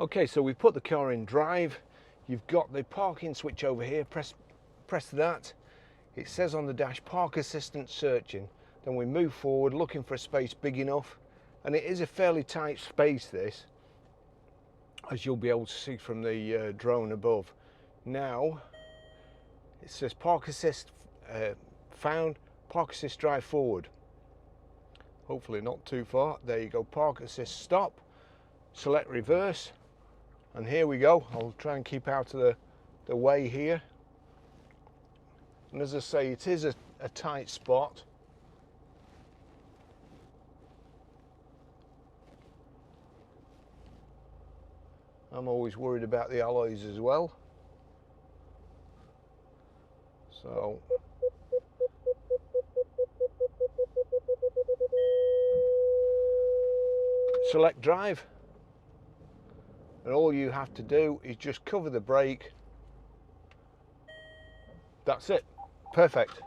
Okay, so we put the car in drive. You've got the parking switch over here. Press that. It says on the dash, park assistant searching. Then we move forward, looking for a space big enough. And it is a fairly tight space, this, as you'll be able to see from the drone above. Now, it says park assist found, park assist drive forward. Hopefully not too far. There you go, park assist stop. Select reverse. And here we go. I'll try and keep out of the way here. And as I say, it is a tight spot. I'm always worried about the alloys as well. So select drive. And all you have to do is just cover the brake. That's it. Perfect.